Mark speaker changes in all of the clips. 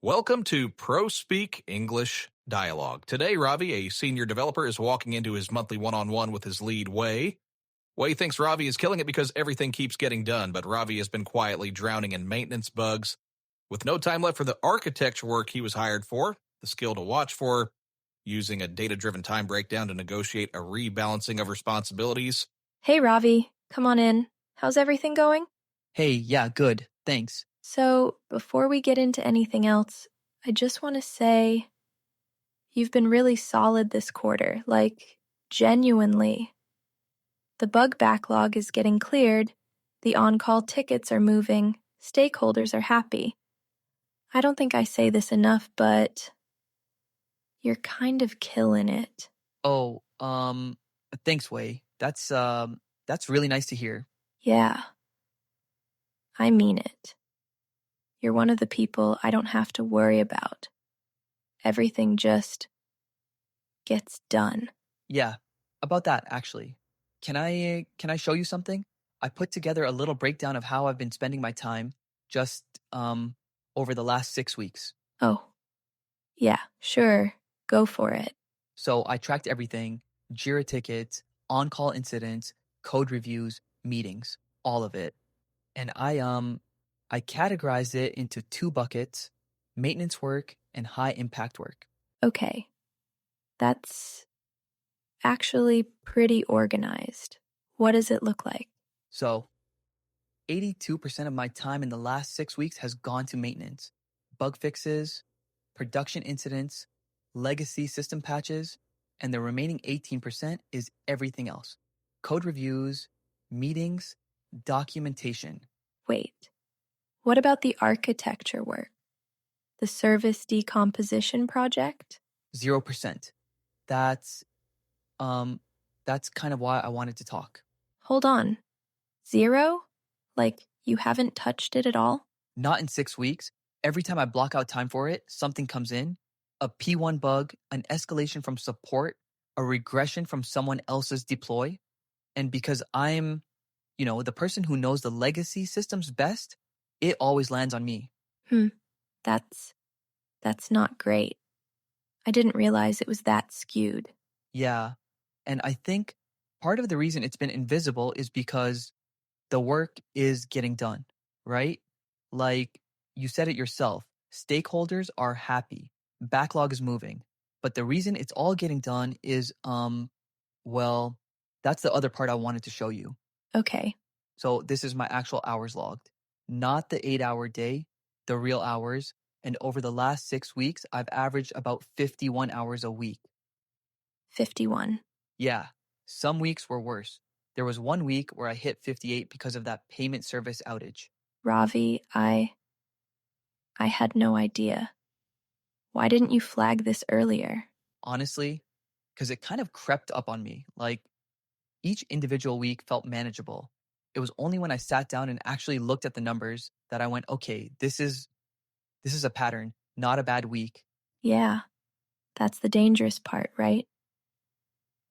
Speaker 1: Welcome to ProSpeak English Dialogue. Today, Ravi, a senior developer, is walking into his monthly one-on-one with his lead, Wei. Wei thinks Ravi is killing it because everything keeps getting done, but Ravi has been quietly drowning in maintenance bugs. With no time left for the architecture work he was hired for, the skill to watch for, using a data-driven time breakdown to negotiate a rebalancing of responsibilities.
Speaker 2: Hey, Ravi. Come on in. How's everything going?
Speaker 3: Hey, yeah, good. Thanks.
Speaker 2: So, before we get into anything else, I just want to say you've been really solid this quarter, like, genuinely. The bug backlog is getting cleared, the on-call tickets are moving, stakeholders are happy. I don't think I say this enough, but you're kind of killing it.
Speaker 3: Oh, thanks, Wei. That's really nice to hear.
Speaker 2: Yeah, I mean it. You're one of the people I don't have to worry about. Everything just gets done.
Speaker 3: Yeah, about that, actually. Can I show you something? I put together a little breakdown of how I've been spending my time just over the last 6 weeks.
Speaker 2: Oh, yeah, sure. Go for it.
Speaker 3: So I tracked everything, Jira tickets, on-call incidents, code reviews, meetings, all of it. And I categorized it into 2 buckets, maintenance work and high impact work.
Speaker 2: Okay. That's actually pretty organized. What does it look like?
Speaker 3: So 82% of my time in the last 6 weeks has gone to maintenance, bug fixes, production incidents, legacy system patches, and the remaining 18% is everything else. Code reviews, meetings, documentation.
Speaker 2: Wait. What about the architecture work? The service decomposition project?
Speaker 3: 0%. That's kind of why I wanted to talk.
Speaker 2: Hold on. 0? Like, you haven't touched it at all?
Speaker 3: Not in 6 weeks. Every time I block out time for it, something comes in. A P1 bug, an escalation from support, a regression from someone else's deploy. And because I'm, the person who knows the legacy systems best, it always lands on me.
Speaker 2: That's not great. I didn't realize it was that skewed.
Speaker 3: Yeah. And I think part of the reason it's been invisible is because the work is getting done, right? Like you said it yourself, stakeholders are happy, backlog is moving. But the reason it's all getting done is, well, that's the other part I wanted to show you.
Speaker 2: Okay.
Speaker 3: So this is my actual hours logged, not the 8-hour day, the real hours. And over the last 6 weeks, I've averaged about 51 hours a week.
Speaker 2: 51.
Speaker 3: Yeah, some weeks were worse. There was 1 week where I hit 58 because of that payment service outage.
Speaker 2: Ravi, I had no idea. Why didn't you flag this earlier?
Speaker 3: Honestly, because it kind of crept up on me. Like each individual week felt manageable. It was only when I sat down and actually looked at the numbers that I went, okay, this is a pattern, not a bad week.
Speaker 2: Yeah, that's the dangerous part, right?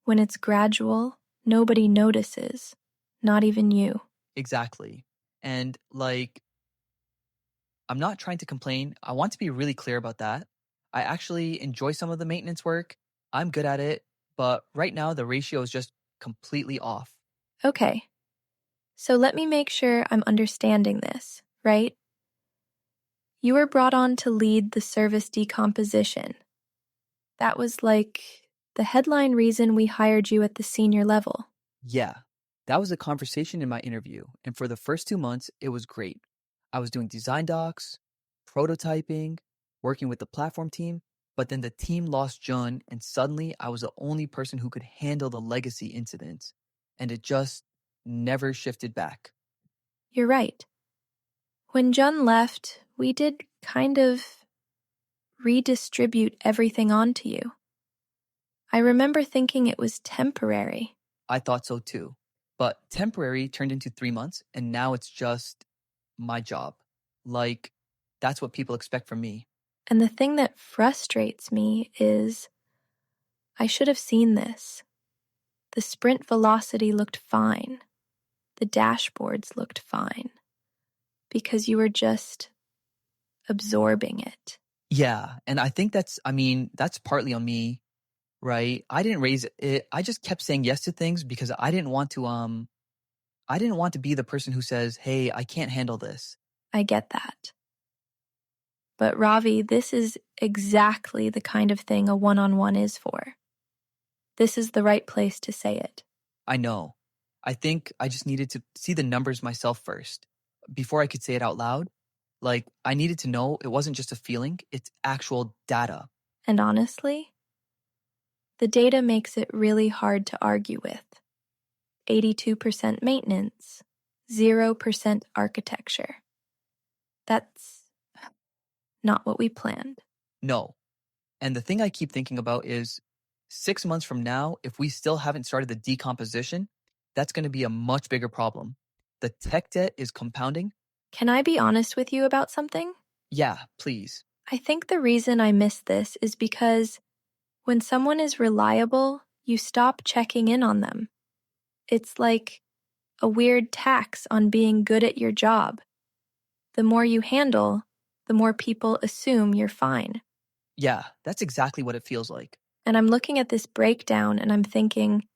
Speaker 2: When it's gradual, nobody notices, not even you.
Speaker 3: Exactly. And I'm not trying to complain. I want to be really clear about that. I actually enjoy some of the maintenance work. I'm good at it. But right now, the ratio is just completely off.
Speaker 2: Okay, so let me make sure I'm understanding this, right? You were brought on to lead the service decomposition. That was like the headline reason we hired you at the senior level.
Speaker 3: Yeah, that was a conversation in my interview. And for the first 2 months, it was great. I was doing design docs, prototyping, working with the platform team. But then the team lost John, and suddenly I was the only person who could handle the legacy incidents. And it just never shifted back.
Speaker 2: You're right. When Jun left, we did kind of redistribute everything onto you. I remember thinking it was temporary.
Speaker 3: I thought so too. But temporary turned into 3 months, and now it's just my job. Like, that's what people expect from me.
Speaker 2: And the thing that frustrates me is I should have seen this. The sprint velocity looked fine. The dashboards looked fine. Because you were just absorbing it.
Speaker 3: Yeah, and I think that's partly on me, right? I didn't raise it. I just kept saying yes to things because I didn't want to be the person who says, "Hey, I can't handle this."
Speaker 2: I get that. But Ravi, this is exactly the kind of thing a one-on-one is for. This is the right place to say it.
Speaker 3: I know. I think I just needed to see the numbers myself first before I could say it out loud. Like, I needed to know it wasn't just a feeling, it's actual data.
Speaker 2: And honestly, the data makes it really hard to argue with. 82% maintenance, 0% architecture. That's not what we planned.
Speaker 3: No. And the thing I keep thinking about is 6 months from now, if we still haven't started the decomposition, that's going to be a much bigger problem. The tech debt is compounding.
Speaker 2: Can I be honest with you about something?
Speaker 3: Yeah, please.
Speaker 2: I think the reason I miss this is because when someone is reliable, you stop checking in on them. It's like a weird tax on being good at your job. The more you handle, the more people assume you're fine.
Speaker 3: Yeah, that's exactly what it feels like.
Speaker 2: And I'm looking at this breakdown and I'm thinking,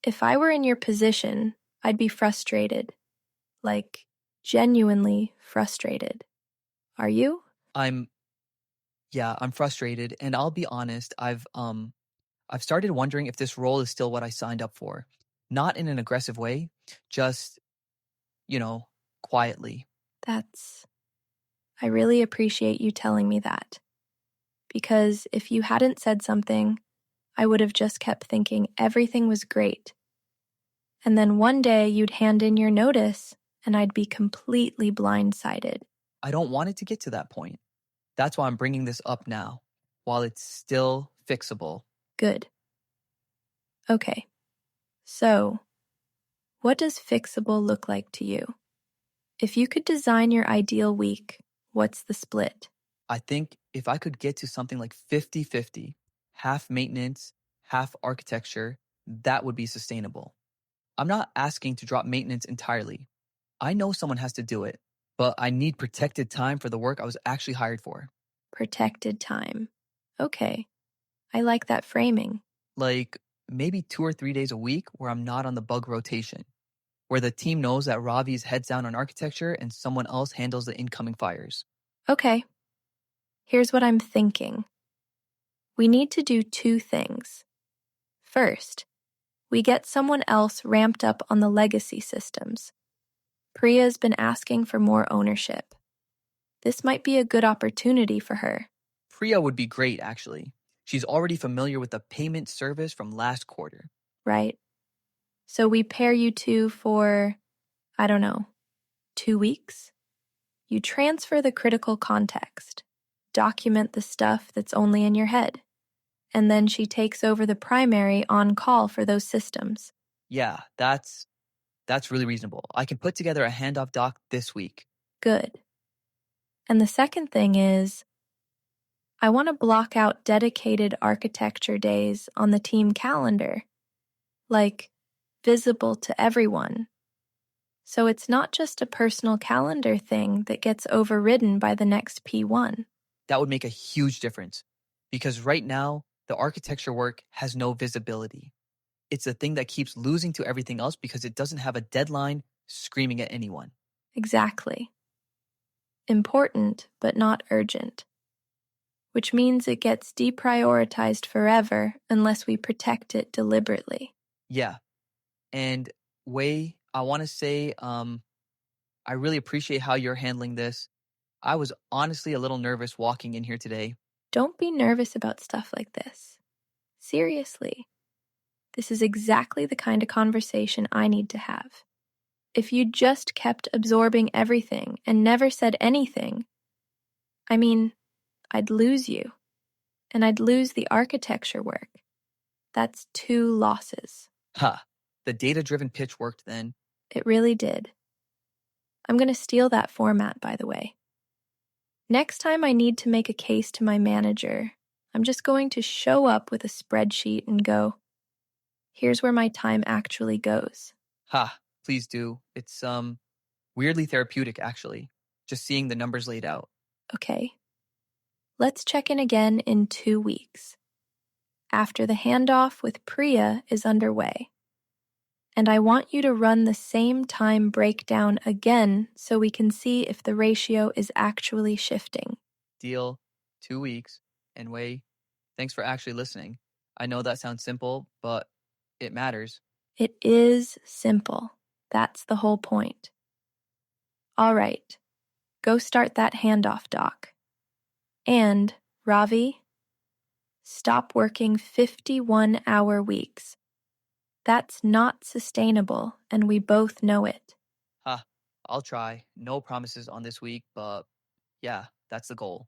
Speaker 2: if I were in your position, I'd be frustrated. Like, genuinely frustrated. Are you?
Speaker 3: I'm I'm frustrated, and I'll be honest, I've started wondering if this role is still what I signed up for. Not in an aggressive way, just, you know, quietly.
Speaker 2: I really appreciate you telling me that. Because if you hadn't said something, I would have just kept thinking everything was great. And then one day you'd hand in your notice, and I'd be completely blindsided.
Speaker 3: I don't want it to get to that point. That's why I'm bringing this up now, while it's still fixable.
Speaker 2: Good. Okay. So, what does fixable look like to you? If you could design your ideal week, what's the split?
Speaker 3: I think if I could get to something like 50-50, half maintenance, half architecture, that would be sustainable. I'm not asking to drop maintenance entirely. I know someone has to do it, but I need protected time for the work I was actually hired for.
Speaker 2: Protected time. Okay. I like that framing.
Speaker 3: Like maybe 2 or 3 days a week where I'm not on the bug rotation, where the team knows that Ravi's heads down on architecture and someone else handles the incoming fires.
Speaker 2: Okay. Here's what I'm thinking. We need to do two things. First, we get someone else ramped up on the legacy systems. Priya's been asking for more ownership. This might be a good opportunity for her.
Speaker 3: Priya would be great, actually. She's already familiar with the payment service from last quarter.
Speaker 2: Right? So we pair you two for, I don't know, 2 weeks? You transfer the critical context, document the stuff that's only in your head, and then she takes over the primary on call for those systems.
Speaker 3: Yeah, that's really reasonable. I can put together a handoff doc this week.
Speaker 2: Good. And the second thing is, I want to block out dedicated architecture days on the team calendar, like visible to everyone. So it's not just a personal calendar thing that gets overridden by the next P1.
Speaker 3: That would make a huge difference because right now, the architecture work has no visibility. It's the thing that keeps losing to everything else because it doesn't have a deadline screaming at anyone.
Speaker 2: Exactly. Important, but not urgent. Which means it gets deprioritized forever unless we protect it deliberately.
Speaker 3: Yeah. And Wei, I want to say, I really appreciate how you're handling this. I was honestly a little nervous walking in here today.
Speaker 2: Don't be nervous about stuff like this. Seriously. This is exactly the kind of conversation I need to have. If you just kept absorbing everything and never said anything, I'd lose you. And I'd lose the architecture work. That's 2 losses.
Speaker 3: Ha, the data-driven pitch worked then.
Speaker 2: It really did. I'm going to steal that format, by the way. Next time I need to make a case to my manager, I'm just going to show up with a spreadsheet and go, here's where my time actually goes.
Speaker 3: Ha, please do. It's weirdly therapeutic actually, just seeing the numbers laid out.
Speaker 2: Okay. Let's check in again in 2 weeks, after the handoff with Priya is underway. And I want you to run the same time breakdown again so we can see if the ratio is actually shifting.
Speaker 3: Deal. 2 weeks. And Wei, thanks for actually listening. I know that sounds simple, but it matters.
Speaker 2: It is simple. That's the whole point. All right, go start that handoff doc. And, Ravi, stop working 51-hour weeks. That's not sustainable, and we both know it.
Speaker 3: Ha, I'll try. No promises on this week, but yeah, that's the goal.